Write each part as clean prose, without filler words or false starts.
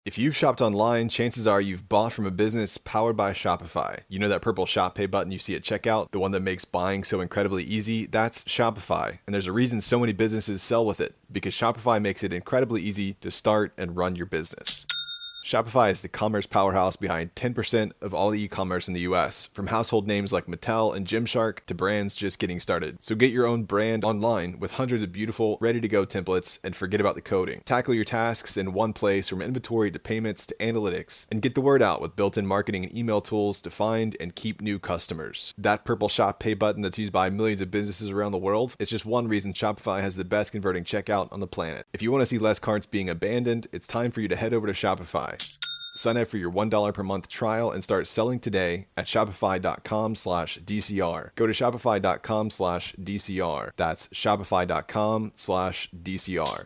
If you've shopped online, chances are you've bought from a business powered by Shopify. You know that purple Shop Pay button you see at checkout, the one that makes buying so incredibly easy? That's Shopify. And there's a reason so many businesses sell with it, because Shopify makes it incredibly easy to start and run your business. Shopify is the commerce powerhouse behind 10% of all e-commerce in the US, from household names like Mattel and Gymshark to brands just getting started. So get your own brand online with hundreds of beautiful, ready-to-go templates and forget about the coding. Tackle your tasks in one place, from inventory to payments to analytics, and get the word out with built-in marketing and email tools to find and keep new customers. That purple Shop Pay button that's used by millions of businesses around the world is just one reason Shopify has the best converting checkout on the planet. If you want to see less carts being abandoned, it's time for you to head over to Shopify. Sign up for your $1 per month trial and start selling today at shopify.com/DCR. Go to shopify.com/DCR. That's shopify.com/DCR.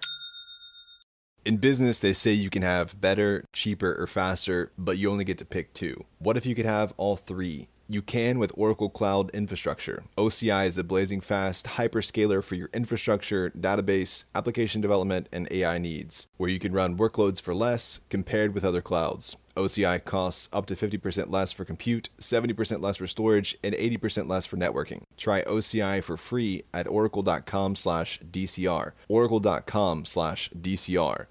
In business, they say you can have better, cheaper, or faster, but you only get to pick two. What if you could have all three? You can with Oracle Cloud Infrastructure. OCI is the blazing fast hyperscaler for your infrastructure, database, application development, and AI needs, where you can run workloads for less compared with other clouds. OCI costs up to 50% less for compute, 70% less for storage, and 80% less for networking. Try OCI for free at oracle.com/DCR. Oracle.com/DCR.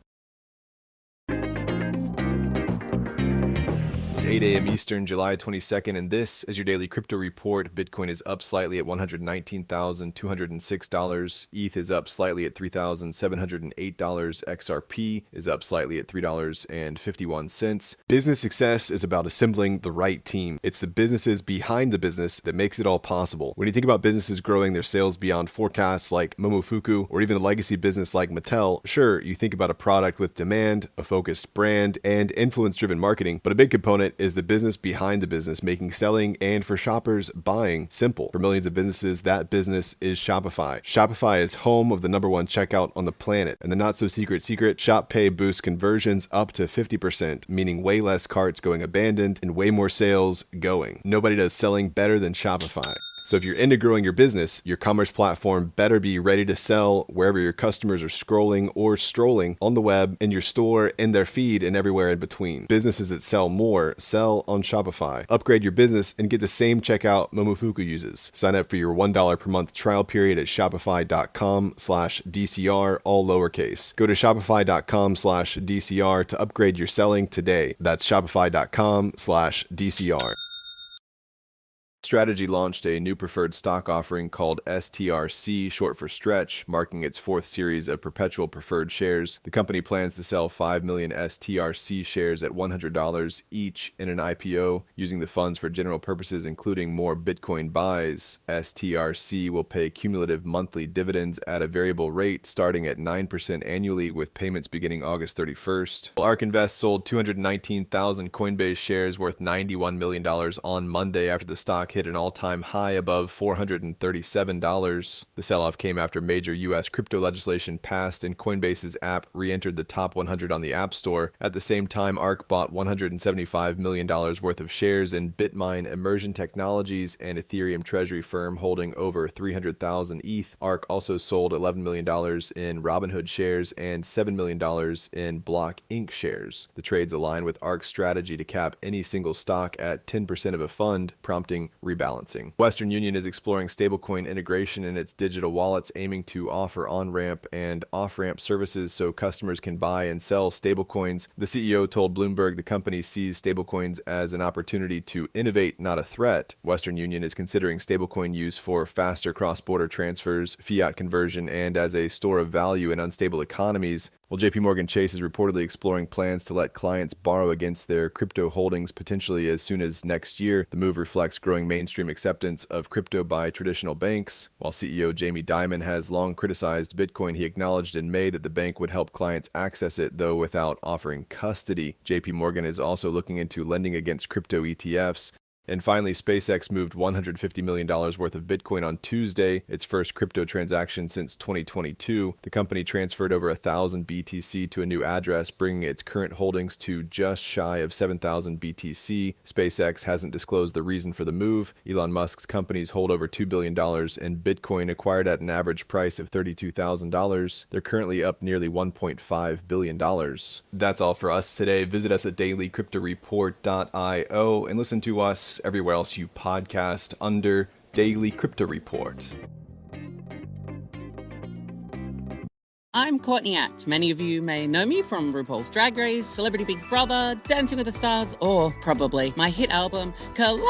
It's 8 a.m. Eastern, July 22nd, and this is your daily crypto report. Bitcoin is up slightly at $119,206. ETH is up slightly at $3,708. XRP is up slightly at $3.51. Business success is about assembling the right team. It's the businesses behind the business that makes it all possible. When you think about businesses growing their sales beyond forecasts like Momofuku, or even a legacy business like Mattel, sure, you think about a product with demand, a focused brand, and influence-driven marketing, but a big component is the business behind the business, making selling and, for shoppers, buying simple. For millions of businesses, that business is Shopify. Shopify is home of the #1 checkout on the planet, and the not-so-secret Shop Pay boosts conversions up to 50%, meaning way less carts going abandoned and way more sales going. Nobody does selling better than Shopify. So if you're into growing your business, your commerce platform better be ready to sell wherever your customers are scrolling or strolling on the web, in your store, in their feed, and everywhere in between. Businesses that sell more sell on Shopify. Upgrade your business and get the same checkout Momofuku uses. Sign up for your $1 per month trial period at shopify.com/DCR, all lowercase. Go to shopify.com/DCR to upgrade your selling today. That's shopify.com/DCR. Strategy launched a new preferred stock offering called STRC, short for Stretch, marking its 4th series of perpetual preferred shares. The company plans to sell 5 million STRC shares at $100 each in an IPO, using the funds for general purposes, including more Bitcoin buys. STRC will pay cumulative monthly dividends at a variable rate starting at 9% annually, with payments beginning August 31st. Ark Invest sold 219,000 Coinbase shares worth $91 million on Monday after the stock hit an all-time high above $437. The sell-off came after major U.S. crypto legislation passed and Coinbase's app re-entered the top 100 on the App Store. At the same time, Ark bought $175 million worth of shares in Bitmine Immersion Technologies, an Ethereum treasury firm holding over 300,000 ETH. Ark also sold $11 million in Robinhood shares and $7 million in Block Inc. shares. The trades align with Ark's strategy to cap any single stock at 10% of a fund, prompting rebalancing. Western Union is exploring stablecoin integration in its digital wallets, aiming to offer on-ramp and off-ramp services so customers can buy and sell stablecoins. The CEO told Bloomberg the company sees stablecoins as an opportunity to innovate, not a threat. Western Union is considering stablecoin use for faster cross-border transfers, fiat conversion, and as a store of value in unstable economies. While JPMorgan Chase is reportedly exploring plans to let clients borrow against their crypto holdings potentially as soon as next year. The move reflects growing mainstream acceptance of crypto by traditional banks. While CEO Jamie Dimon has long criticized Bitcoin, he acknowledged in May that the bank would help clients access it, though without offering custody. JPMorgan is also looking into lending against crypto ETFs. And finally, SpaceX moved $150 million worth of Bitcoin on Tuesday, its first crypto transaction since 2022. The company transferred over 1,000 BTC to a new address, bringing its current holdings to just shy of 7,000 BTC. SpaceX hasn't disclosed the reason for the move. Elon Musk's companies hold over $2 billion in Bitcoin, acquired at an average price of $32,000. They're currently up nearly $1.5 billion. That's all for us today. Visit us at dailycryptoreport.io and listen to us everywhere else you podcast under Daily Crypto Report. I'm Courtney Act. Many of you may know me from RuPaul's Drag Race, Celebrity Big Brother, Dancing with the Stars, or probably my hit album, Kaleidoscope.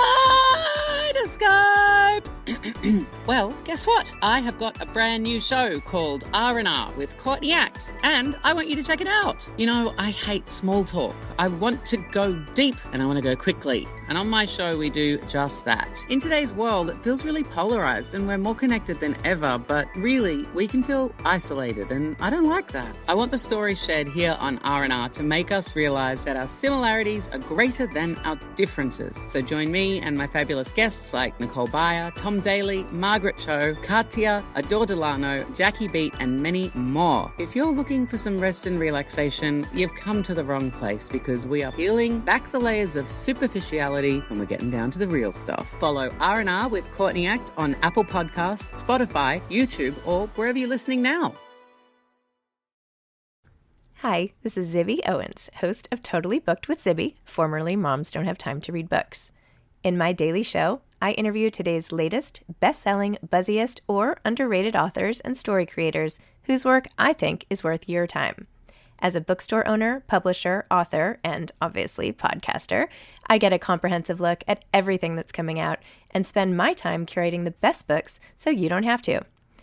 Well, guess what? I have got a brand new show called R&R with Courtney Act, and I want you to check it out. You know, I hate small talk. I want to go deep, and I want to go quickly. And on my show, we do just that. In today's world, it feels really polarized, and we're more connected than ever, but really, we can feel isolated, and I don't like that. I want the story shared here on R&R to make us realize that our similarities are greater than our differences. So join me and my fabulous guests like Nicole Byer, Tom Daly, Margaret Cho, Katia, Adore Delano, Jackie Beat, and many more. If you're looking for some rest and relaxation, you've come to the wrong place, because we are peeling back the layers of superficiality and we're getting down to the real stuff. Follow R&R with Courtney Act on Apple Podcasts, Spotify, YouTube, or wherever you're listening now. Hi, this is Zibby Owens, host of Totally Booked with Zibby, formerly Moms Don't Have Time to Read Books. In my daily show, I interview today's latest, best-selling, buzziest, or underrated authors and story creators whose work I think is worth your time. As a bookstore owner, publisher, author, and obviously podcaster, I get a comprehensive look at everything that's coming out and spend my time curating the best books so you don't have to.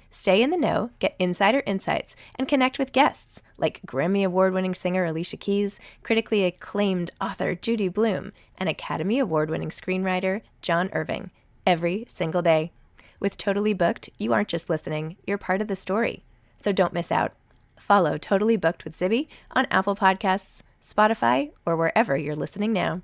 Stay in the know, get insider insights, and connect with guests like Grammy Award-winning singer Alicia Keys, critically acclaimed author Judy Blume, and Academy Award-winning screenwriter John Irving, every single day. With Totally Booked, you aren't just listening, you're part of the story. So don't miss out. Follow Totally Booked with Zibby on Apple Podcasts, Spotify, or wherever you're listening now.